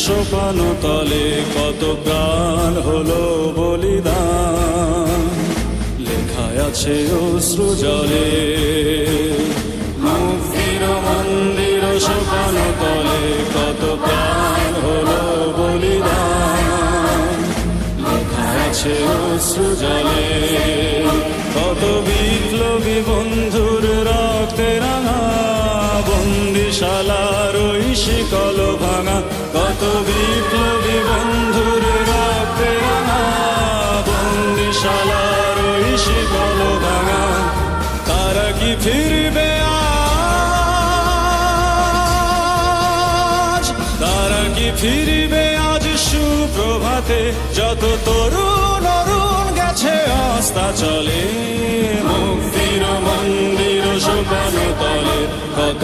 সোপান তলে কত প্রাণ হলো বলিদান, লেখায় আছে অশ্রু জলে। মুক্তির মন্দির সোপান তলে কত প্রাণ হলো বলিদান, লেখায় আছে অশ্রু জলে। কত বিপ্লবী বন্ধুর রক্তে রাঙা বন্দিশালার ওই শিকল ভাঙা, কত বিপ্লবী বন্ধুর রক্তে রাঙা বন্দিশালার ওই শিকল ভাঙা। তারা কি ফিরবে আজ, তারা কি ফিরবে আজ সুপ্রভাতে, যত তরুণ অরুণ গেছে অস্তা চলে। মুক্তির মন্দির সোপান তলে কত